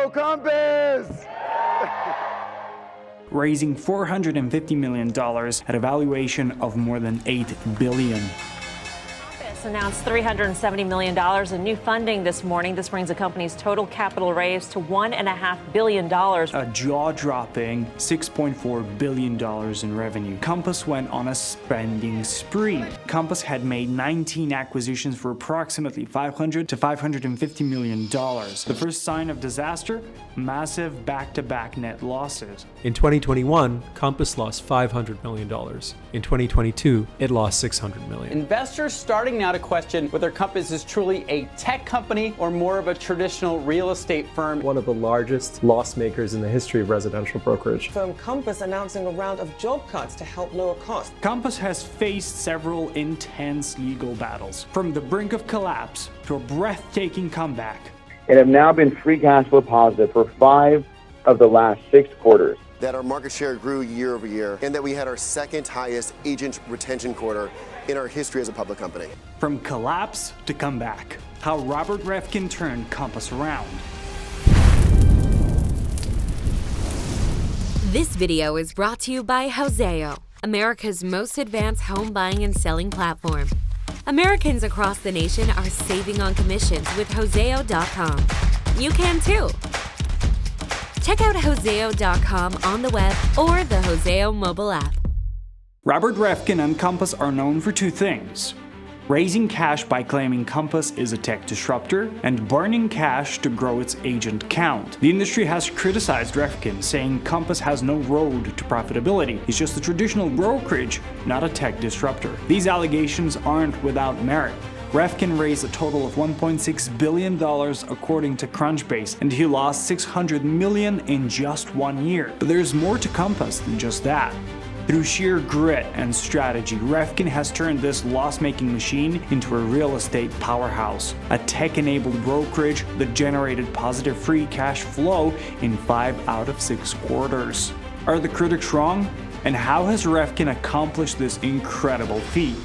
Go Compass! Raising $450 million at a valuation of more than $8 billion. Announced $370 million in new funding this morning. This brings the company's total capital raise to $1.5 billion. A jaw-dropping $6.4 billion in revenue. Compass went on a spending spree. Compass had made 19 acquisitions for approximately $500 to $550 million. The first sign of disaster? Massive back-to-back net losses. In 2021, Compass lost $500 million. In 2022, it lost $600 million. Investors starting now to question whether Compass is truly a tech company or more of a traditional real estate firm. One of the largest loss makers in the history of residential brokerage. Firm Compass announcing a round of job cuts to help lower costs. Compass has faced several intense legal battles, from the brink of collapse to a breathtaking comeback. And have now been free cash flow positive for 5 of the last 6 quarters. That our market share grew year over year, and that we had our second highest agent retention quarter in our history as a public company. From collapse to comeback, how Robert Reffkin turned Compass around. This video is brought to you by Houzeo, America's most advanced home buying and selling platform. Americans across the nation are saving on commissions with Houzeo.com. You can too. Check out Houzeo.com on the web or the Houzeo mobile app. Robert Reffkin and Compass are known for 2 things: raising cash by claiming Compass is a tech disruptor, and burning cash to grow its agent count. The industry has criticized Refkin, saying Compass has no road to profitability. It's just a traditional brokerage, not a tech disruptor. These allegations aren't without merit. Refkin raised a total of $1.6 billion according to Crunchbase, and he lost $600 million in just 1 year. But there's more to Compass than just that. Through sheer grit and strategy, Refkin has turned this loss-making machine into a real estate powerhouse, a tech-enabled brokerage that generated positive free cash flow in 5 out of 6 quarters. Are the critics wrong? And how has Refkin accomplished this incredible feat?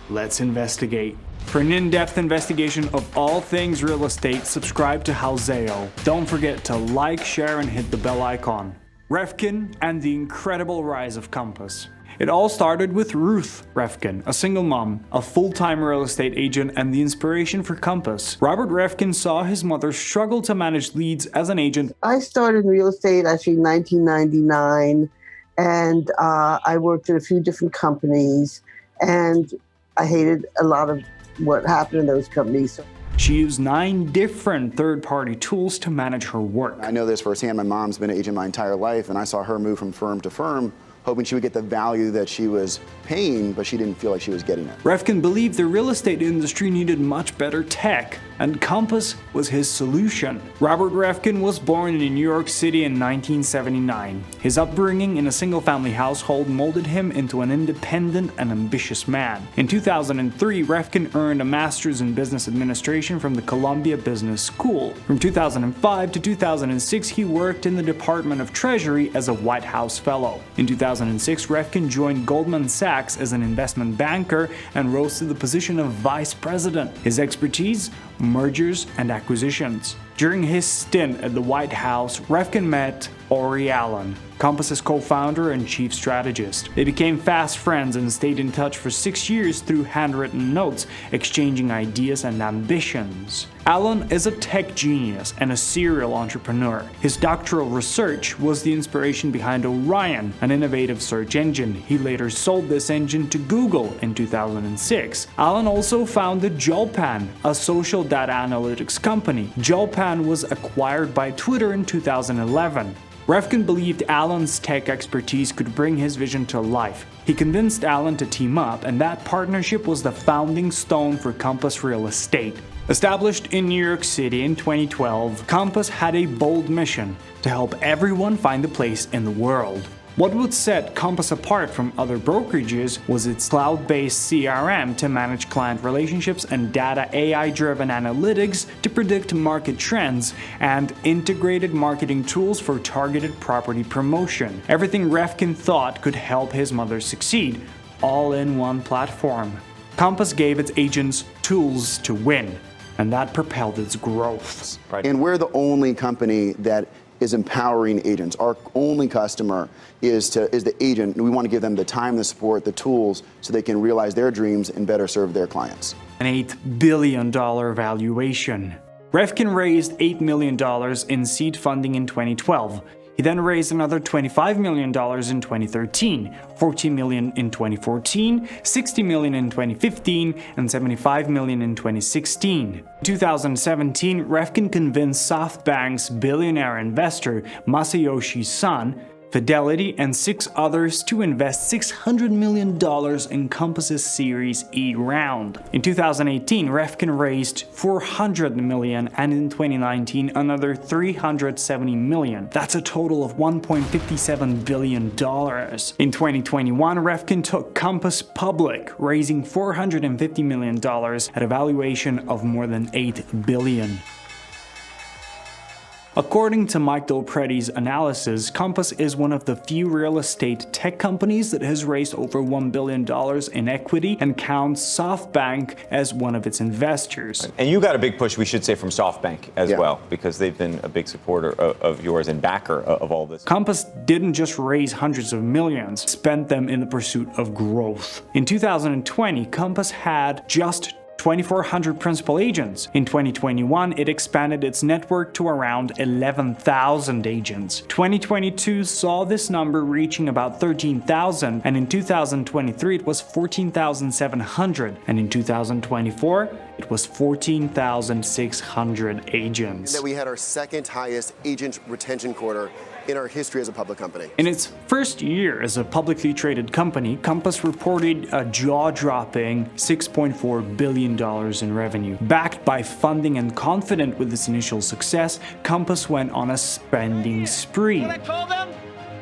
Let's investigate. For an in-depth investigation of all things real estate, subscribe to Houzeo. Don't forget to like, share, and hit the bell icon. Refkin and the incredible rise of Compass. It all started with Ruth Reffkin, a single mom, a full-time real estate agent, and the inspiration for Compass. Robert Reffkin saw his mother struggle to manage leads as an agent. I started in real estate actually in 1999, and I worked at a few different companies, and I hated a lot of what happened in those companies. She used 9 different third-party tools to manage her work. I know this firsthand. My mom's been an agent my entire life, and I saw her move from firm to firm, hoping she would get the value that she was paying, but she didn't feel like she was getting it. Reffkin believed the real estate industry needed much better tech, and Compass was his solution. Robert Reffkin was born in New York City in 1979. His upbringing in a single-family household molded him into an independent and ambitious man. In 2003, Reffkin earned a master's in business administration from the Columbia Business School. From 2005 to 2006, he worked in the Department of Treasury as a White House Fellow. In 2006, Refkin joined Goldman Sachs as an investment banker and rose to the position of vice president. His expertise? Mergers and acquisitions. During his stint at the White House, Refkin met Ori Allen, Compass's co-founder and chief strategist. They became fast friends and stayed in touch for 6 years through handwritten notes, exchanging ideas and ambitions. Allen is a tech genius and a serial entrepreneur. His doctoral research was the inspiration behind Orion, an innovative search engine. He later sold this engine to Google in 2006. Allen also founded Jolpan, a social data analytics company. Jolpan was acquired by Twitter in 2011. Refkin believed Allen's tech expertise could bring his vision to life. He convinced Allen to team up, and that partnership was the founding stone for Compass Real Estate. Established in New York City in 2012, Compass had a bold mission to help everyone find a place in the world. What would set Compass apart from other brokerages was its cloud-based CRM to manage client relationships and data AI-driven analytics to predict market trends, and integrated marketing tools for targeted property promotion. Everything Refkin thought could help his mother succeed, all in one platform. Compass gave its agents tools to win. and that propelled its growth. And we're the only company that is empowering agents. Our only customer is the agent. We want to give them the time, the support, the tools so they can realize their dreams and better serve their clients. An $8 billion valuation. Refkin raised $8 million in seed funding in 2012. He then raised another $25 million in 2013, $14 million in 2014, $60 million in 2015, and $75 million in 2016. In 2017, Refkin convinced SoftBank's billionaire investor Masayoshi Son, Fidelity, and 6 others to invest $600 million in Compass's Series E round. In 2018, Refkin raised $400 million, and in 2019, another $370 million. That's a total of $1.57 billion. In 2021, Refkin took Compass public, raising $450 million at a valuation of more than $8 billion. According to Mike Delpretti's analysis, Compass is one of the few real estate tech companies that has raised over $1 billion in equity and counts SoftBank as one of its investors. And you got a big push, we should say, from SoftBank as well, because they've been a big supporter of yours and backer of all this. Compass didn't just raise hundreds of millions, spent them in the pursuit of growth. In 2020, Compass had just 2,400 principal agents. In 2021, it expanded its network to around 11,000 agents. 2022 saw this number reaching about 13,000, and in 2023 it was 14,700, and in 2024 it was 14,600 agents. That we had our second highest agent retention quarter in our history as a public company. In its first year as a publicly traded company, Compass reported a jaw-dropping $6.4 billion in revenue. Backed by funding and confident with its initial success, Compass went on a spending spree. I call them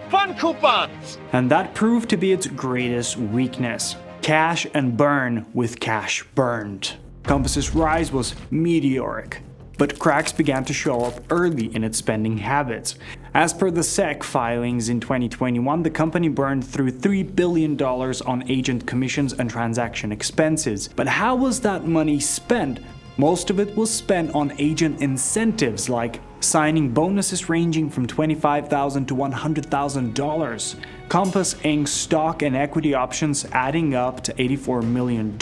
fun coupons. And that proved to be its greatest weakness: cash and burn with cash burned. Compass's rise was meteoric, but cracks began to show up early in its spending habits. As per the SEC filings in 2021, the company burned through $3 billion on agent commissions and transaction expenses. But how was that money spent? Most of it was spent on agent incentives, like signing bonuses ranging from $25,000 to $100,000. Compass Inc.'s stock and equity options adding up to $84 million.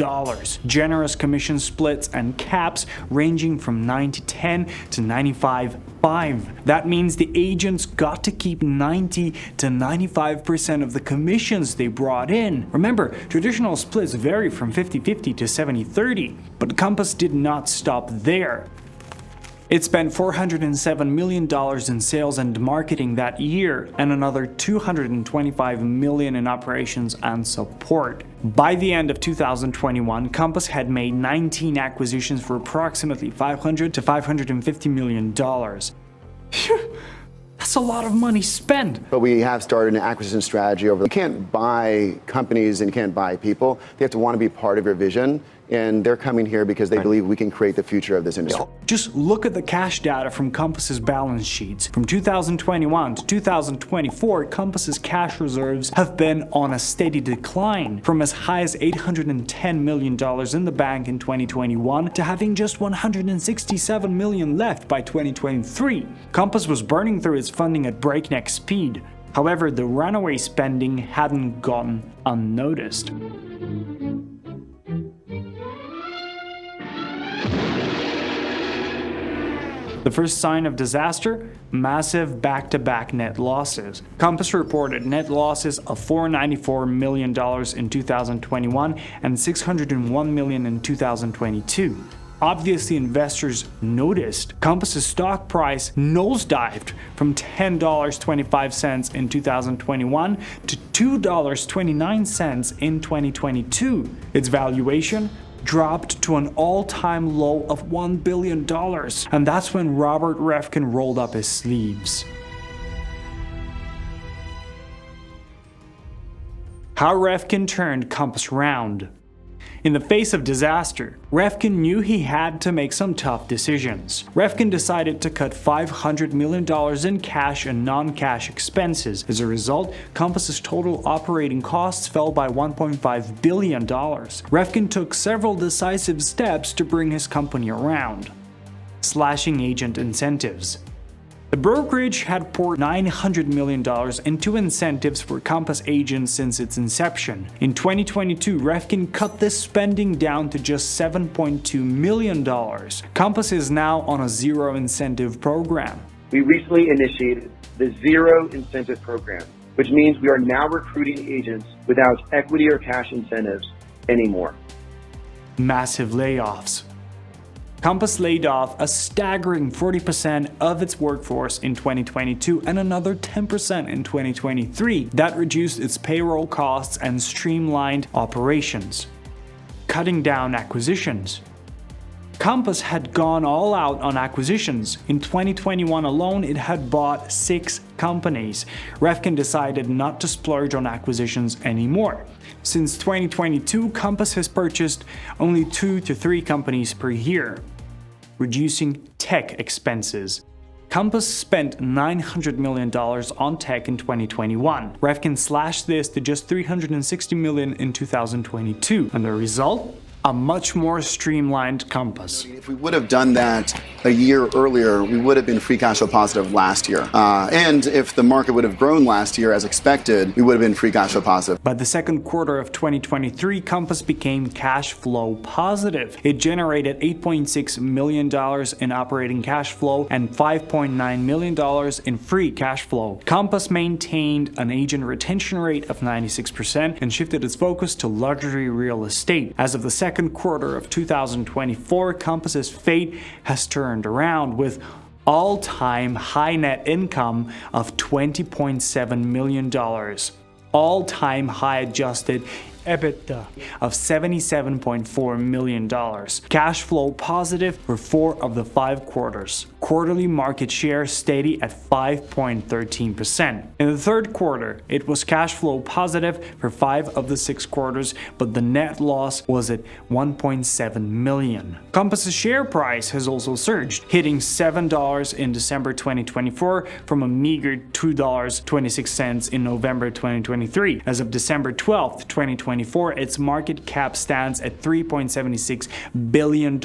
Generous commission splits and caps ranging from 9-10 to 95-5. That means the agents got to keep 90 to 95% of the commissions they brought in. Remember, traditional splits vary from 50-50 to 70-30, but Compass did not stop there. It spent $407 million in sales and marketing that year, and another $225 million in operations and support. By the end of 2021, Compass had made 19 acquisitions for approximately $500 to $550 million. That's a lot of money spent. But we have started an acquisition strategy You can't buy companies and you can't buy people. They have to want to be part of your vision. And they're coming here because they believe we can create the future of this industry. Just look at the cash data from Compass's balance sheets. From 2021 to 2024, Compass's cash reserves have been on a steady decline, from as high as $810 million in the bank in 2021 to having just $167 million left by 2023. Compass was burning through its funding at breakneck speed. However, the runaway spending hadn't gone unnoticed. The first sign of disaster? Massive back-to-back net losses. Compass reported net losses of $494 million in 2021 and $601 million in 2022. Obviously, investors noticed. Compass's stock price nosedived from $10.25 in 2021 to $2.29 in 2022. Its valuation dropped to an all-time low of $1 billion. And that's when Robert Reffkin rolled up his sleeves. How Refkin turned Compass round. In the face of disaster, Refkin knew he had to make some tough decisions. Refkin decided to cut $500 million in cash and non-cash expenses. As a result, Compass's total operating costs fell by $1.5 billion. Refkin took several decisive steps to bring his company around. Slashing agent incentives. The brokerage had poured $900 million into incentives for Compass agents since its inception. In 2022, Refkin cut this spending down to just $7.2 million. Compass is now on a zero incentive program. We recently initiated the Zero Incentive Program, which means we are now recruiting agents without equity or cash incentives anymore. Massive layoffs. Compass laid off a staggering 40% of its workforce in 2022 and another 10% in 2023. That reduced its payroll costs and streamlined operations. Cutting down acquisitions. Compass had gone all out on acquisitions. In 2021 alone, it had bought 6 companies. Refkin decided not to splurge on acquisitions anymore. Since 2022, Compass has purchased only 2 to 3 companies per year, reducing tech expenses. Compass spent $900 million on tech in 2021. Refkin slashed this to just $360 million in 2022, and the result? A much more streamlined Compass. If we would have done that a year earlier, we would have been free cash flow positive last year. And if the market would have grown last year as expected, we would have been free cash flow positive. By the second quarter of 2023, Compass became cash flow positive. It generated $8.6 million in operating cash flow and $5.9 million in free cash flow. Compass maintained an agent retention rate of 96% and shifted its focus to luxury real estate. As of the second quarter of 2024, Compass's fate has turned around with all-time high net income of $20.7 million, all-time high adjusted EBITDA of $77.4 million, cash flow positive for 4 of the 5 quarters, quarterly market share steady at 5.13%. In the third quarter, it was cash flow positive for 5 of the 6 quarters, but the net loss was at $1.7 million. Compass's share price has also surged, hitting $7 in December 2024 from a meager $2.26 in November 2023. As of December 12th, 2024, its market cap stands at $3.76 billion,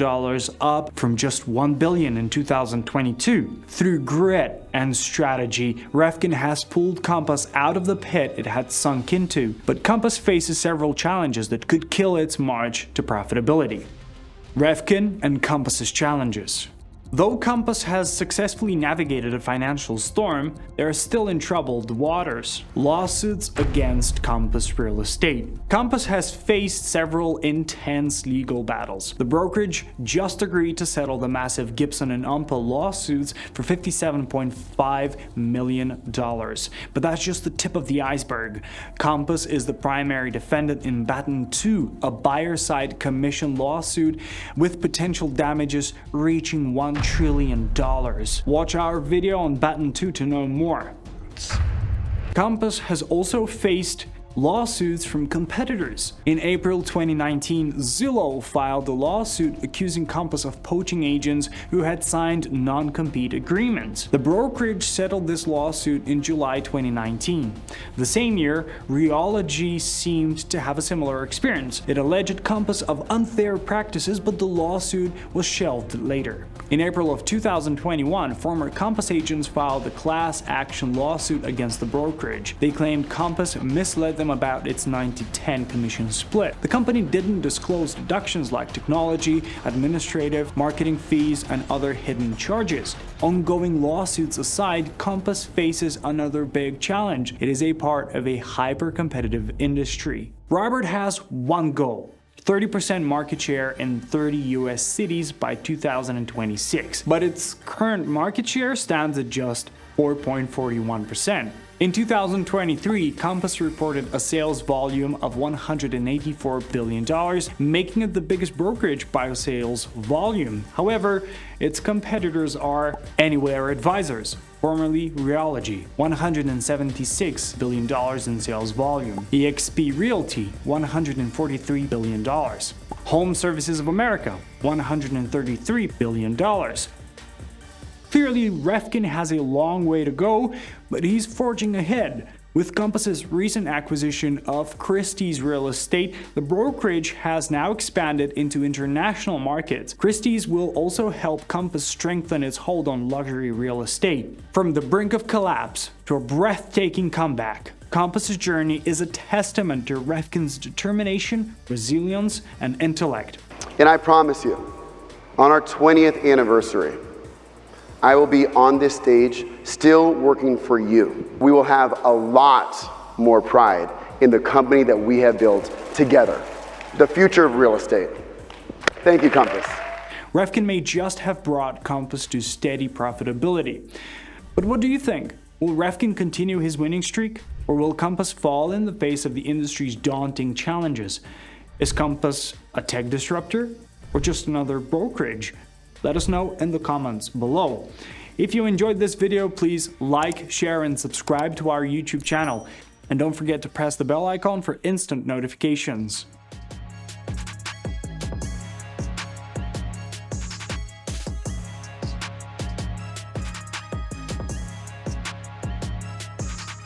up from just $1 billion in 2022. Through grit and strategy, Refkin has pulled Compass out of the pit it had sunk into, but Compass faces several challenges that could kill its march to profitability. Refkin and Compass's challenges. Though Compass has successfully navigated a financial storm, they are still in troubled waters. Lawsuits against Compass Real Estate. Compass has faced several intense legal battles. The brokerage just agreed to settle the massive Gibson and Umpa lawsuits for $57.5 million. But that's just the tip of the iceberg. Compass is the primary defendant in Batten 2, a buyer-side commission lawsuit with potential damages reaching $1 trillion. Watch our video on Batten 2 to know more. Compass has also faced lawsuits from competitors. In April 2019, Zillow filed a lawsuit accusing Compass of poaching agents who had signed non-compete agreements. The brokerage settled this lawsuit in July 2019. The same year, Realogy seemed to have a similar experience. It alleged Compass of unfair practices, but the lawsuit was shelved later. In April of 2021, former Compass agents filed a class action lawsuit against the brokerage. They claimed Compass misled them about its 90-10 commission split. The company didn't disclose deductions like technology, administrative, marketing fees, and other hidden charges. Ongoing lawsuits aside, Compass faces another big challenge. It is a part of a hyper-competitive industry. Robert has one goal: 30% market share in 30 US cities by 2026, but its current market share stands at just 4.41%. In 2023, Compass reported a sales volume of $184 billion, making it the biggest brokerage by sales volume. However, its competitors are Anywhere Advisors, formerly Realogy, $176 billion in sales volume. eXp Realty, $143 billion. Home Services of America, $133 billion. Clearly, Refkin has a long way to go, but he's forging ahead. With Compass's recent acquisition of Christie's Real Estate, the brokerage has now expanded into international markets. Christie's will also help Compass strengthen its hold on luxury real estate. From the brink of collapse to a breathtaking comeback, Compass's journey is a testament to Refkin's determination, resilience, and intellect. And I promise you, on our 20th anniversary, I will be on this stage still working for you. We will have a lot more pride in the company that we have built together, the future of real estate. Thank you, Compass. Refkin may just have brought Compass to steady profitability. But what do you think? Will Refkin continue his winning streak? Or will Compass fall in the face of the industry's daunting challenges? Is Compass a tech disruptor or just another brokerage? Let us know in the comments below. If you enjoyed this video, please like, share, and subscribe to our YouTube channel. And don't forget to press the bell icon for instant notifications.